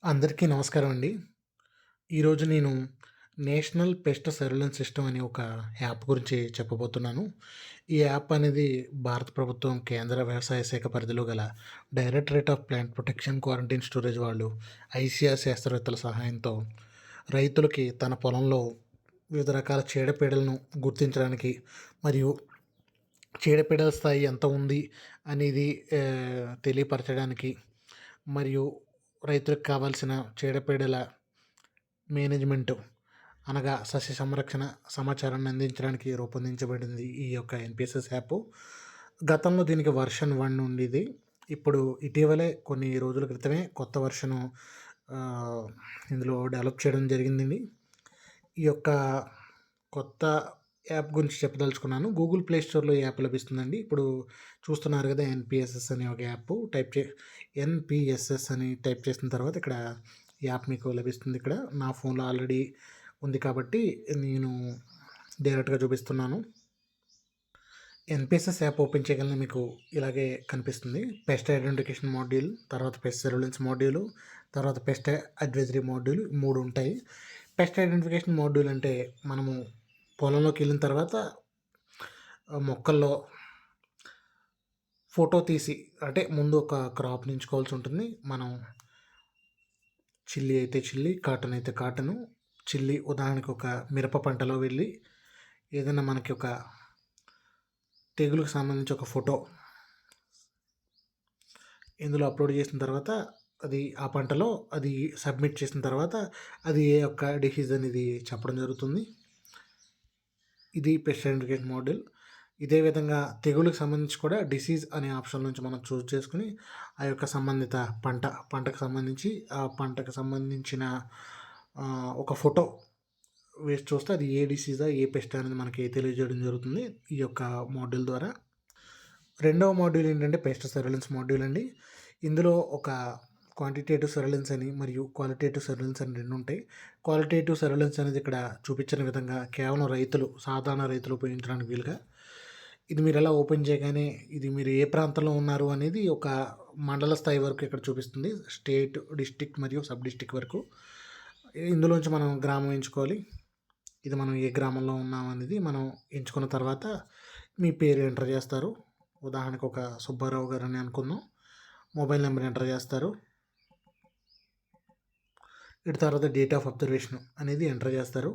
అందరికీ నమస్కారం అండి. ఈరోజు నేను నేషనల్ పెస్ట్ సర్వేలెన్స్ సిస్టమ్ అనే ఒక యాప్ గురించి చెప్పబోతున్నాను. ఈ యాప్ అనేది భారత ప్రభుత్వం కేంద్ర వ్యవసాయ శాఖ పరిధిలో గల directorate of plant protection, quarantine storage వాళ్ళు ఐసీఆర్ శాస్త్రవేత్తల సహాయంతో రైతులకి తన పొలంలో వివిధ రకాల చీడపీడలను గుర్తించడానికి మరియు చీడపీడల స్థాయి ఎంత ఉంది అనేది తెలియపరచడానికి మరియు రైతులకు కావాల్సిన చీడపీడల మేనేజ్మెంటు అనగా సస్య సంరక్షణ సమాచారాన్ని అందించడానికి రూపొందించబడింది ఈ యొక్క ఎన్పిఎస్ఎస్ యాప్. గతంలో దీనికి వర్షన్ 1 ఉండేది. ఇప్పుడు ఇటీవలే కొన్ని రోజుల క్రితమే కొత్త వర్షను ఇందులో డెవలప్ చేయడం జరిగిందండి. ఈ యొక్క కొత్త యాప్ గురించి చెప్పదలుచుకున్నాను. గూగుల్ ప్లే స్టోర్‌లో ఈ యాప్ లభిస్తుందండి. ఇప్పుడు చూస్తున్నారు కదా, ఎన్పిఎస్ఎస్ అనే ఒక యాప్ ఎన్పిఎస్ఎస్ అని టైప్ చేసిన తర్వాత ఇక్కడ యాప్ మీకు లభిస్తుంది. ఇక్కడ నా ఫోన్లో ఆల్రెడీ ఉంది కాబట్టి నేను డైరెక్ట్గా చూపిస్తున్నాను. ఎన్పిఎస్ఎస్ యాప్ ఓపెన్ చేయగలనే మీకు ఇలాగే కనిపిస్తుంది. పెస్ట్ ఐడెంటిఫికేషన్ మాడ్యూల్, తర్వాత పెస్ట్ సర్వేలెన్స్ మాడ్యూల్, తర్వాత పెస్ట్ అడ్వైజరీ మాడ్యూల్ 3 ఉంటాయి. పెస్ట్ ఐడెంటిఫికేషన్ మాడ్యూల్ అంటే మనము పొలంలోకి వెళ్ళిన తర్వాత మొక్కల్లో ఫోటో తీసి, అంటే ముందు ఒక క్రాప్ ఎంచుకోవాల్సి ఉంటుంది. మనం చిల్లీ అయితే చిల్లీ, కాటన్ అయితే కాటను. చిల్లీ ఉదాహరణకు ఒక మిరప పంటలో వెళ్ళి ఏదైనా మనకి ఒక తెగులుకు సంబంధించి ఒక ఫోటో ఇందులో అప్లోడ్ చేసిన తర్వాత అది ఆ పంటలో అది సబ్మిట్ చేసిన తర్వాత అది ఏ యొక్క డిసీజ్ అనేది చెప్పడం జరుగుతుంది. ఇది పెస్ట్ ఐడెంటిఫికేషన్ మోడల్. ఇదే విధంగా తెగులుకు సంబంధించి కూడా డిసీజ్ అనే ఆప్షన్ నుంచి మనం చూస్ చేసుకుని ఆ యొక్క సంబంధిత పంటకు సంబంధించి ఆ పంటకు సంబంధించిన ఒక ఫోటో వేసి చూస్తే అది ఏ డిసీజా ఏ పెస్ట్ అనేది మనకి తెలియజేయడం జరుగుతుంది ఈ యొక్క మాడ్యూల్ ద్వారా. రెండవ మాడ్యూల్ ఏంటంటే పెస్ట్ సర్వేలెన్స్ మాడ్యూల్ అండి. ఇందులో ఒక క్వాంటిటేటివ్ సర్వేలెన్స్ అని మరియు క్వాలిటేటివ్ సర్వేలెన్స్ అని 2 ఉంటాయి. క్వాలిటేటివ్ సర్వేలెన్స్ అనేది ఇక్కడ చూపించిన విధంగా కేవలం సాధారణ రైతులు ఉపయోగించడానికి వీలుగా, ఇది మీరు ఎలా ఓపెన్ చేయగానే ఇది మీరు ఏ ప్రాంతంలో ఉన్నారు అనేది ఒక మండల స్థాయి వరకు ఇక్కడ చూపిస్తుంది. స్టేట్, డిస్ట్రిక్ట్ మరియు సబ్ డిస్ట్రిక్ట్ వరకు. ఇందులోంచి మనం గ్రామం ఎంచుకోవాలి. ఇది మనం ఏ గ్రామంలో ఉన్నాం అనేది మనం ఎంచుకున్న తర్వాత మీ పేరు ఎంటర్ చేస్తారు. ఉదాహరణకు ఒక సుబ్బారావు గారు అని అనుకుందాం. మొబైల్ నెంబర్ ఎంటర్ చేస్తారు. ఇటు తర్వాత డేట్ ఆఫ్ అబ్జర్వేషన్ అనేది ఎంటర్ చేస్తారు.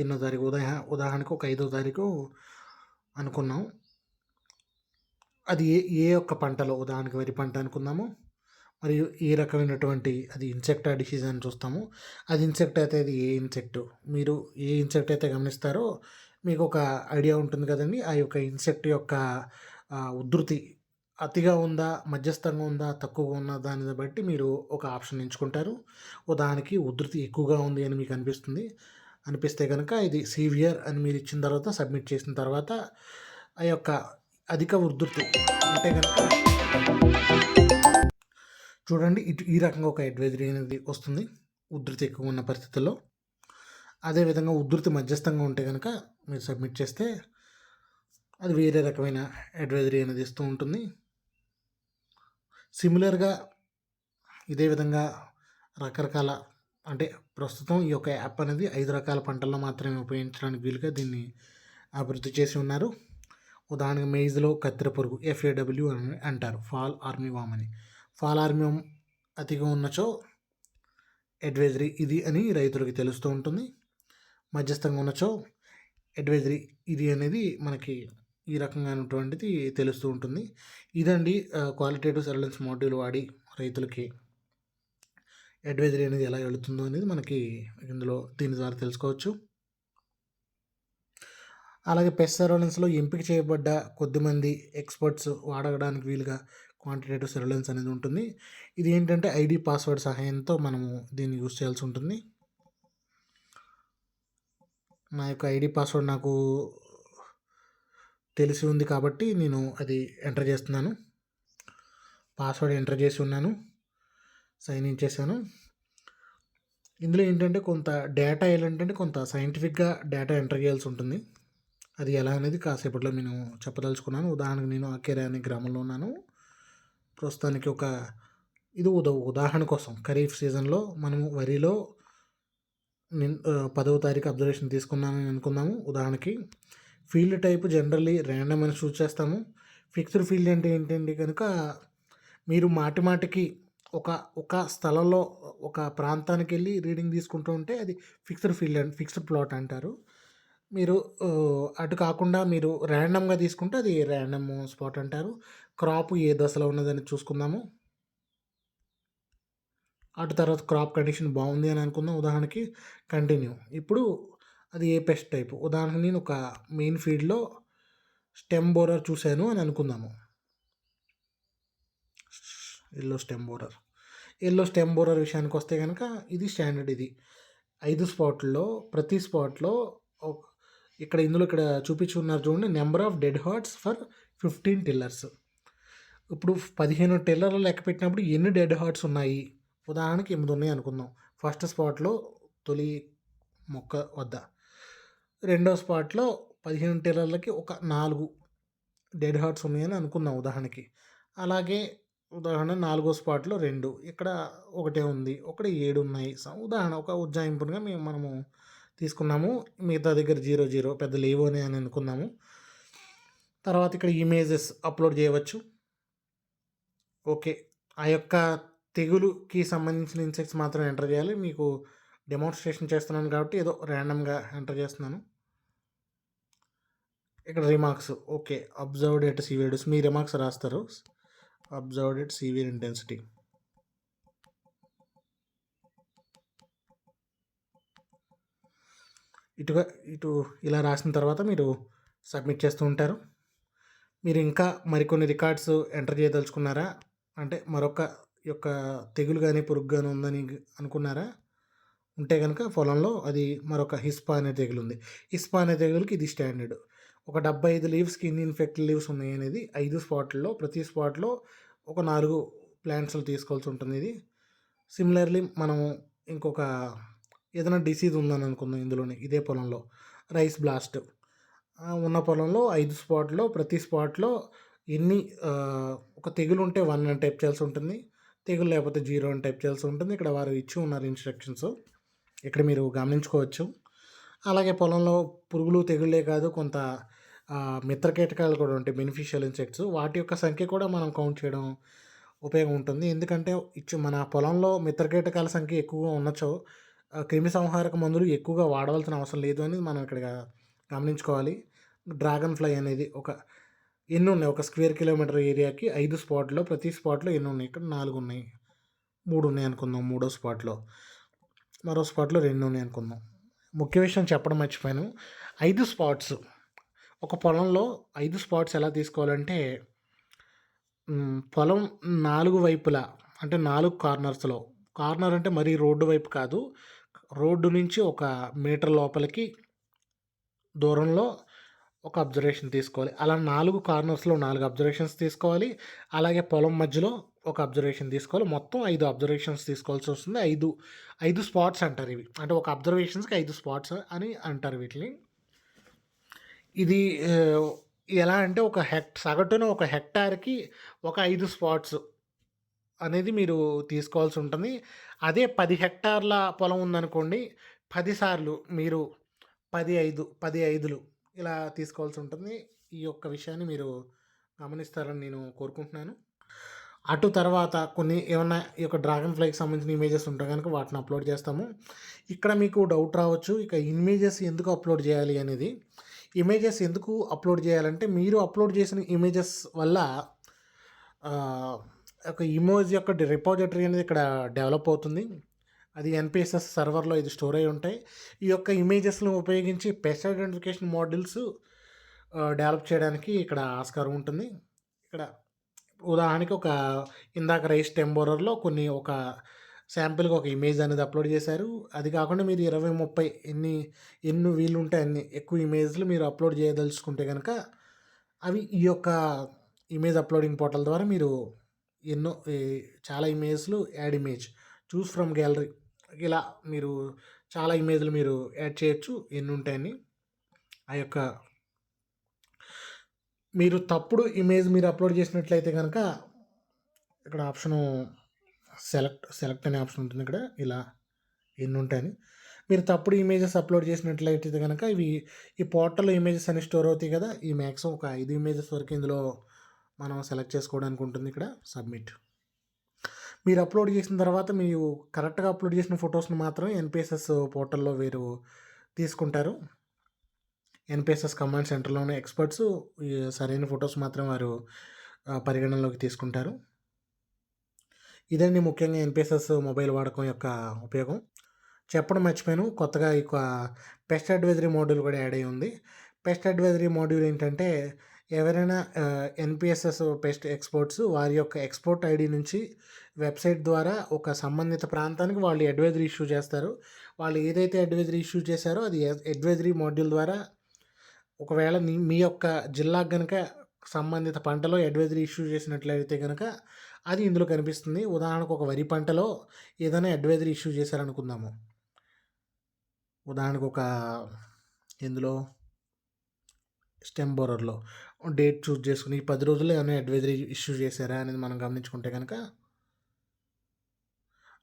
ఎన్నో తారీఖు, ఉదాహరణకు ఒక 5వ తారీఖు అనుకున్నాం. అది ఏ ఒక్క పంటలో, ఉదాహరణకి వరి పంట అనుకుందాము. మరియు ఏ రకమైనటువంటి అది ఇన్సెక్టా డిసీజ్ అని చూస్తాము. అది ఇన్సెక్ట్ అయితే అది ఏ ఇన్సెక్ట్, మీరు ఏ ఇన్సెక్ట్ అయితే గమనిస్తారో మీకు ఒక ఐడియా ఉంటుంది కదండి. ఆ యొక్క ఇన్సెక్ట్ యొక్క ఉధృతి అతిగా ఉందా, మధ్యస్థంగా ఉందా, తక్కువగా ఉందా, దాన్ని బట్టి మీరు ఒక ఆప్షన్ ఎంచుకుంటారు. ఉదాహరణకి ఉధృతి ఎక్కువగా ఉంది అని మీకు అనిపిస్తే కనుక ఇది సివియర్ అని మీరు ఇచ్చిన తర్వాత సబ్మిట్ చేసిన తర్వాత ఆ యొక్క అధిక ఉధృతి ఉంటే కనుక చూడండి, ఈ రకంగా ఒక అడ్వైజరీ అనేది వస్తుంది ఉధృతి ఎక్కువ ఉన్న పరిస్థితుల్లో. అదేవిధంగా ఉధృతి మధ్యస్థంగా ఉంటే కనుక మీరు సబ్మిట్ చేస్తే అది వేరే రకమైన అడ్వైజరీ అనేది ఇస్తూ ఉంటుంది. సిమిలర్గా ఇదే విధంగా రకరకాల, అంటే ప్రస్తుతం ఈ యొక్క యాప్ అనేది 5 రకాల పంటల్లో మాత్రమే ఉపయోగించడానికి వీలుగా దీన్ని అభివృద్ధి చేసి ఉన్నారు. ఉదాహరణగా మెయిజ్లో కత్తెర పురుగు FAW అని అంటారు, ఫాల్ ఆర్మీవామ్ అని. ఫాల్ ఆర్మీవామ్ అతిగా ఉన్నచో అడ్వైజరీ ఇది అని రైతులకు తెలుస్తూ ఉంటుంది. మధ్యస్థంగా ఉన్నచో అడ్వైజరీ ఇది అనేది మనకి ఈ రకంగానటువంటిది తెలుస్తూ ఉంటుంది. ఇదండి క్వాలిటేటివ్ సర్వేలెన్స్ మాడ్యూల్ వాడి రైతులకి అడ్వైజరీ అనేది ఎలా వెళుతుందో అనేది మనకి దీని ద్వారా తెలుసుకోవచ్చు. అలాగే పెస్ట్ సర్వేలెన్స్లో ఎంపిక చేయబడ్డ కొద్దిమంది ఎక్స్పర్ట్స్ వాడడానికి వీలుగా క్వాంటిటేటివ్ సర్వేలెన్స్ అనేది ఉంటుంది. ఇది ఏంటంటే ఐడి పాస్వర్డ్ సహాయంతో మనము దీన్ని యూజ్ చేయాల్సి ఉంటుంది. నా యొక్క ఐడి పాస్వర్డ్ నాకు తెలిసి ఉంది కాబట్టి నేను అది ఎంటర్ చేస్తున్నాను. పాస్వర్డ్ ఎంటర్ చేసి ఉన్నాను, సైన్ ఇన్ చేశాను. ఇందులో ఏంటంటే కొంత డేటా కొంత సైంటిఫిక్గా డేటా ఎంటర్ చేయాల్సి ఉంటుంది. అది ఎలా అనేది కాసేపట్లో నేను చెప్పదలుచుకున్నాను. ఉదాహరణకు నేను ఆకేరా అనే గ్రామంలో ఉన్నాను. ప్రస్తుతానికి ఒక ఇది ఉదాహరణ కోసం ఖరీఫ్ సీజన్‌లో మనము వరిలో 10వ తారీఖు అబ్జర్వేషన్ తీసుకున్నానని అనుకుందాము ఉదాహరణకి. ఫీల్డ్ టైప్ జనరల్లీ ర్యాండమ్ అని చూస్ చేస్తాము. ఫిక్స్డ్ ఫీల్డ్ అంటే ఏంటంటే కనుక మీరు మాటి మాటికి ఒక ఒక స్థలంలో ఒక ప్రాంతానికెళ్ళి రీడింగ్ తీసుకుంటూ ఉంటే అది fixed field and fixed plot అంటారు. మీరు అటు కాకుండా మీరు ర్యాండమ్‌గా తీసుకుంటే అది ర్యాండమ్ స్పాట్ అంటారు. క్రాప్ ఏ దశలో ఉన్నదని చూసుకుందాము. అటు తర్వాత క్రాప్ కండిషన్ బాగుంది అని అనుకుందాం ఉదాహరణకి. కంటిన్యూ. ఇప్పుడు అది ఏ పెస్ట్ టైపు ఉదాహరణకి నేను ఒక మెయిన్ ఫీల్డ్‌లో స్టెమ్ బోరర్ చూశాను అని అనుకుందాము. ఎల్లో స్టెమ్ బోరర్ విషయానికి వస్తే కనుక ఇది స్టాండర్డ్. ఇది 5 స్పాట్‌ల్లో ప్రతి స్పాట్‌లో ఇక్కడ చూపించున్నారు చూడండి. Number of dead hearts for 15 tillers. ఇప్పుడు 15 టిల్లర్లు లెక్క పెట్టినప్పుడు ఎన్ని డెడ్ హార్ట్స్ ఉన్నాయి? ఉదాహరణకి 8 ఉన్నాయి అనుకుందాం. ఫస్ట్ స్పాట్‌లో తొలి మొక్క వద్ద. రెండో స్పాట్‌లో 15 టిల్లర్లకి ఒక 4 డెడ్ హార్ట్స్ ఉన్నాయని అనుకుందాం ఉదాహరణకి. అలాగే ఉదాహరణ 4గో స్పాట్‌లో 2 ఇక్కడ ఒకటే ఉంది. ఒకటి 7 ఉన్నాయి. ఉదాహరణ ఒక ఉజ్జాయింపుగా మనము తీసుకున్నాము. మిగతా దగ్గర 0, 0 పెద్ద లేవు అని అనుకుందాము. తర్వాత ఇక్కడ ఇమేజెస్ అప్లోడ్ చేయవచ్చు. ఓకే. ఆ యొక్క తెగులుకి సంబంధించిన ఇన్సెక్ట్స్ మాత్రం ఎంటర్ చేయాలి. మీకు డెమోన్స్ట్రేషన్ చేస్తున్నాను కాబట్టి ఏదో ర్యాండమ్‌గా ఎంటర్ చేస్తున్నాను. ఇక్కడ remarks okay. Observed at severe dose మీ రిమార్క్స్ రాస్తారు. Observed at severe intensity. ఇటు ఇలా రాసిన తర్వాత మీరు సబ్మిట్ చేస్తూ ఉంటారు. మీరు ఇంకా మరికొన్ని రికార్డ్స్ ఎంటర్ చేయదలుచుకున్నారా? అంటే మరొక యొక్క తెగులు కానీ పురుగు కానీ ఉందని అనుకున్నారా? ఉంటే కనుక పొలంలో అది మరొక హిస్పా అనే తెగులు ఉంది. హిస్పా అనే తెగులుకి ఇది స్టాండర్డ్. ఒక 75 లీవ్స్కి ఇన్ని ఇన్ఫెక్టెడ్ లీవ్స్ ఉన్నాయి అనేది 5 స్పాట్లలో ప్రతి స్పాట్లో ఒక 4 ప్లాంట్స్లు తీసుకోవాల్సి ఉంటుంది. ఇది సిమిలర్లీ మనము ఇంకొక ఏదైనా డిసీజ్ ఉందని అనుకుందాం ఇందులోనే ఇదే పొలంలో రైస్ బ్లాస్ట్ ఉన్న పొలంలో 5 స్పాట్లో ప్రతి స్పాట్లో ఎన్ని ఒక తెగులు ఉంటే 1 అని టైప్ చేయాల్సి ఉంటుంది. తెగులు లేకపోతే 0 అని టైప్ చేయాల్సి ఉంటుంది. ఇక్కడ వారు ఇచ్చి ఉన్నారు ఇన్స్ట్రక్షన్స్. ఇక్కడ మీరు గమనించుకోవచ్చు. అలాగే పొలంలో పురుగులు తెగుళ్ళే కాదు కొంత మిత్ర కీటకాలు కూడా ఉంటాయి బెనిఫిషియల్ ఇన్సెక్ట్స్. వాటి యొక్క సంఖ్య కూడా మనం కౌంట్ చేయడం ఉపయోగం ఉంటుంది. ఎందుకంటే మన పొలంలో మిత్ర కీటకాల సంఖ్య ఎక్కువగా ఉన్నచో క్రిమి సంహారక మందులు ఎక్కువగా వాడవలసిన అవసరం లేదు అని మనం ఇక్కడ గమనించుకోవాలి. డ్రాగన్ ఫ్లై అనేది ఎన్ని ఉన్నాయి ఒక స్క్వేర్ కిలోమీటర్ ఏరియాకి 5 స్పాట్లో ప్రతి స్పాట్లో ఎన్ని ఉన్నాయి? ఇక్కడ 4 ఉన్నాయి. 3 ఉన్నాయి అనుకుందాం మూడో స్పాట్లో. మరో స్పాట్లో 2 ఉన్నాయి అనుకుందాం. ముఖ్య విషయం చెప్పడం మర్చిపోయాను. 5 స్పాట్స్ ఒక పొలంలో 5 స్పాట్స్ ఎలా తీసుకోవాలంటే పొలం 4 వైపులా అంటే 4 కార్నర్స్లో, కార్నర్ అంటే మరీ రోడ్డు వైపు కాదు, రోడ్డు నుంచి 1 మీటర్ లోపలికి దూరంలో ఒక అబ్జర్వేషన్ తీసుకోవాలి. అలా 4 కార్నర్స్లో 4 అబ్జర్వేషన్స్ తీసుకోవాలి. అలాగే పొలం మధ్యలో ఒక అబ్జర్వేషన్ తీసుకోవాలి. మొత్తం 5 అబ్జర్వేషన్స్ తీసుకోవాల్సి వస్తుంది. 5 స్పాట్స్ అంటారు ఇవి. అంటే ఒక అబ్జర్వేషన్స్కి 5 స్పాట్స్ అని అంటారు వీటిని. ఇది ఎలా అంటే సగటున ఒక హెక్టార్కి ఒక 5 స్పాట్స్ అనేది మీరు తీసుకోవాల్సి ఉంటుంది. అదే 10 హెక్టార్ల పొలం ఉందనుకోండి 10 సార్లు మీరు 10 5లు ఇలా తీసుకోవాల్సి ఉంటుంది. ఈ యొక్క విషయాన్ని మీరు గమనిస్తారని నేను కోరుకుంటున్నాను. అటు తర్వాత ఏమన్నా ఈ యొక్క డ్రాగన్ ఫ్లైకి సంబంధించిన ఇమేజెస్ ఉంటే కనుక వాటిని అప్లోడ్ చేస్తాము. ఇక్కడ మీకు డౌట్ రావచ్చు, ఇక ఇమేజెస్ ఎందుకు అప్లోడ్ చేయాలి అనేది. ఇమేజెస్ ఎందుకు అప్లోడ్ చేయాలంటే మీరు అప్లోడ్ చేసిన ఇమేజెస్ వల్ల ఒక ఇమేజ్ యొక్క రిపోజిటరీ అనేది ఇక్కడ డెవలప్ అవుతుంది. అది ఎన్పిఎస్ఎస్ సర్వర్లో ఇది స్టోర్ అయి ఉంటాయి. ఈ యొక్క ఇమేజెస్ను ఉపయోగించి పెస్ట్ ఐడెంటిఫికేషన్ మోడల్స్ డెవలప్ చేయడానికి ఇక్కడ ఆస్కారం ఉంటుంది. ఇక్కడ ఉదాహరణకి ఇందాక రైస్ టెంబోరర్లో ఒక శాంపిల్గా ఒక ఇమేజ్ అనేది అప్లోడ్ చేశారు. అది కాకుండా మీరు 20, 30 ఎన్ని వీలు ఉంటే అన్ని ఎక్కువ ఇమేజ్లు మీరు అప్లోడ్ చేయదలుచుకుంటే కనుక అవి ఈ యొక్క ఇమేజ్ అప్లోడింగ్ పోర్టల్ ద్వారా మీరు చాలా ఇమేజ్లు add image choose from gallery ఇలా మీరు చాలా ఇమేజ్లు మీరు యాడ్ చేయొచ్చు ఎన్ని ఉంటాయని. ఆ యొక్క మీరు తప్పుడు ఇమేజ్ మీరు అప్లోడ్ చేసినట్లయితే కనుక ఇక్కడ ఆప్షను సెలెక్ట్ అనే ఆప్షన్ ఉంటుంది ఇక్కడ. ఇలా ఎన్నుంటాయని. మీరు తప్పుడు ఇమేజెస్ అప్‌లోడ్ చేసినట్లయితే గనక ఈ పోర్టల్‌లో ఇమేజెస్ అన్ని స్టోర్ అవుతాయి కదా! ఈ మాక్సిమం ఒక 5 ఇమేజెస్ వరకు ఇందులో మనం సెలెక్ట్ చేసుకోవడానికి ఉంటుంది ఇక్కడ సబ్మిట్. మీరు అప్‌లోడ్ చేసిన తర్వాత మీరు కరెక్ట్‌గా అప్‌లోడ్ చేసిన ఫోటోస్‌ని మాత్రమే ఎన్‌పీఎస్‌ఎస్ పోర్టల్‌లో వీరు తీసుకుంటారు. ఎన్‌పీఎస్‌ఎస్ కమాండ్ సెంటర్‌లోని ఎక్స్‌పర్ట్స్ ఈ సరైన ఫోటోస్ మాత్రమే వారు పరిగణనలోకి తీసుకుంటారు. ఇదండి ముఖ్యంగా ఎన్‌పీఎస్‌ఎస్ మొబైల్ వాడకం యొక్క ఉపయోగం. చెప్పడం మర్చిపోయాను. కొత్తగా పెస్ట్ అడ్వైజరీ మోడ్యూల్ కూడా యాడ్ అయ్యి ఉంది. పెస్ట్ అడ్వైజరీ మోడ్యూల్ ఏంటంటే ఎవరైనా ఎన్‌పీఎస్‌ఎస్ పెస్ట్ ఎక్స్‌పర్ట్స్ వారి యొక్క ఎక్స్‌పోర్ట్ ఐడీ నుంచి వెబ్‌సైట్ ద్వారా ఒక సంబంధిత ప్రాంతానికి వాళ్ళు అడ్వైజరీ ఇష్యూ చేస్తారు. వాళ్ళు ఏదైతే అడ్వైజరీ ఇష్యూ చేశారో అది అడ్వైజరీ మోడ్యూల్ ద్వారా ఒకవేళ మీ యొక్క జిల్లాకు గనక సంబంధిత పంటలో అడ్వైజరీ ఇష్యూ చేసినట్లయితే గనక అది ఇందులో కనిపిస్తుంది. ఉదాహరణకు ఒక వరి పంటలో ఏదైనా అడ్వైజరీ ఇష్యూ చేశారనుకుందాము. ఉదాహరణకు ఇందులో స్టెమ్ బోరర్‌లో డేట్ చూజ్ చేసుకొని ఈ 10 రోజుల్లో ఏమైనా అడ్వైజరీ ఇష్యూ చేశారా అనేది మనం గమనించుకుంటే గనక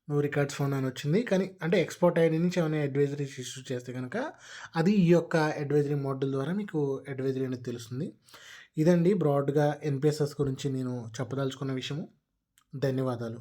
నో రికార్డ్స్ ఫౌండ్ అని వచ్చింది. కానీ అంటే ఎక్స్‌పోర్ట్ ఐడీ నుంచి ఏమైనా అడ్వైజరీస్ ఇష్యూ చేస్తే గనక అది ఈ యొక్క అడ్వైజరీ మోడ్యూల్ ద్వారా మీకు అడ్వైజరీ అనేది తెలుస్తుంది. ఇదండి బ్రాడ్‌గా ఎన్‌పీఎస్‌ఎస్ గురించి నేను చెప్పదలుచుకున్న విషయము. ధన్యవాదాలు.